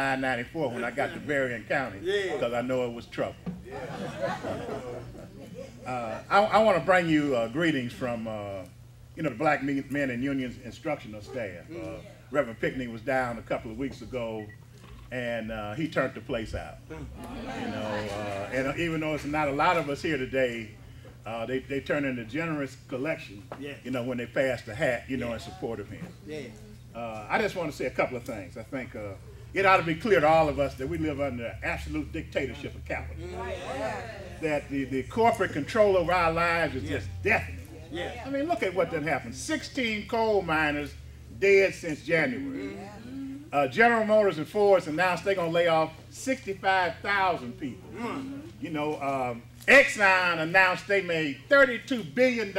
I-94 when I got to Berrien County because I know it was trouble. I want to bring you greetings from the Black Men and Unions instructional staff. Reverend Pinkney was down a couple of weeks ago, and he turned the place out. And even though it's not a lot of us here today, they turn in a generous collection. When they pass the hat, in support of him. I just want to say a couple of things. I think it ought to be clear to all of us that we live under absolute dictatorship of capital. That the corporate control over our lives is just deafening. I mean, look at what done happened. 16 coal miners dead since January. General Motors and Ford announced they're going to lay off 65,000 people. Exxon announced they made $32 billion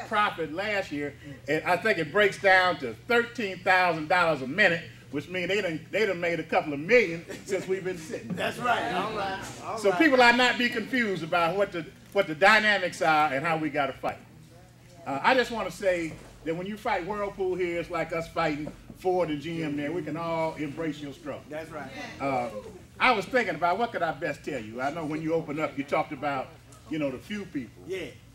profit last year, and I think it breaks down to $13,000 a minute, which means they done made a couple of million since we've been sitting. That's right. All right. So people ought not be confused about what the dynamics are and how we got to fight. I just want to say that when you fight Whirlpool here, it's like us fighting Ford and GM there. We can all embrace your struggle. That's right. I was thinking about what could I best tell you. I know when you opened up, you talked about, the few people.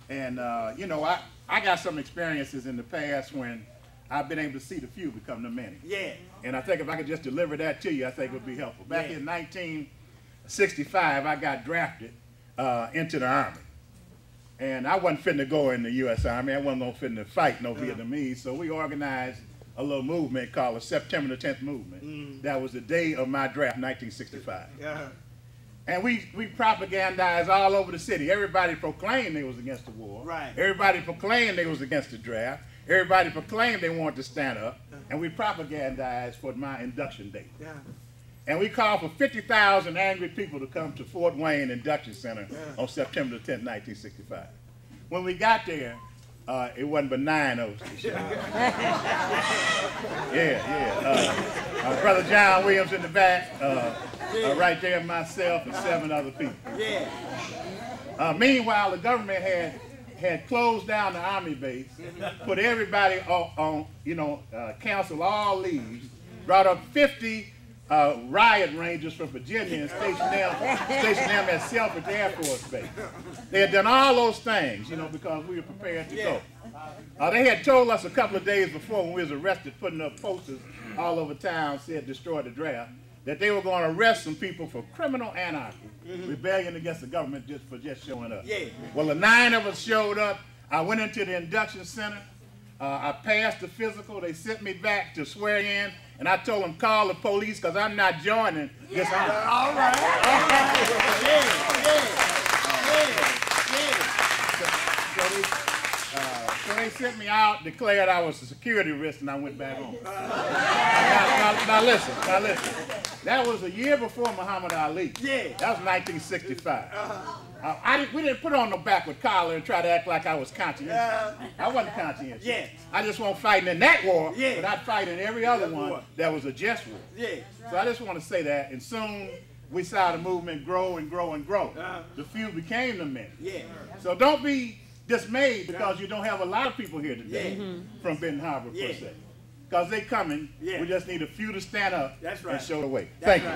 And, I got some experiences in the past when I've been able to see the few become the many. And I think if I could just deliver that to you, I think it would be helpful. Back in 1965, I got drafted into the Army. And I wasn't fitting to go in the U.S. Army. I wasn't going to fit to fight no Vietnamese. So we organized a little movement called the September the 10th movement. That was the day of my draft, 1965. And we propagandized all over the city. Everybody proclaimed they was against the war. Everybody proclaimed they was against the draft. Everybody proclaimed they wanted to stand up. And we propagandized for my induction date. And we called for 50,000 angry people to come to Fort Wayne Induction Center on September the 10th, 1965. When we got there, it wasn't but 9 of us. Brother John Williams in the back, right there, myself, and 7 other people. Meanwhile, the government had closed down the Army base, put everybody on cancel all leaves, brought up 50 riot rangers from Virginia and stationed them at Selfridge Air Force Base. They had done all those things, because we were prepared to go. They had told us a couple of days before when we was arrested, putting up posters all over town, said destroy the draft, that they were going to arrest some people for criminal anarchy, rebellion against the government for just showing up. Well, the 9 of us showed up. I went into the induction center. I passed the physical. They sent me back to swear in, and I told them, call the police because I'm not joining this army. All right. So they sent me out, declared I was a security risk, and I went back home. Now listen. That was a year before Muhammad Ali. That was 1965. We didn't put on no backward collar and try to act like I was conscientious. I wasn't conscientious. I just wasn't fighting in that war, but I'd fight in every other one that was a just war. So I just want to say that, and soon we saw the movement grow and grow and grow. The few became the many. So don't be dismayed because you don't have a lot of people here today from Benton Harbor per se. Because they're coming, we just need a few to stand up and show the way. Thank you.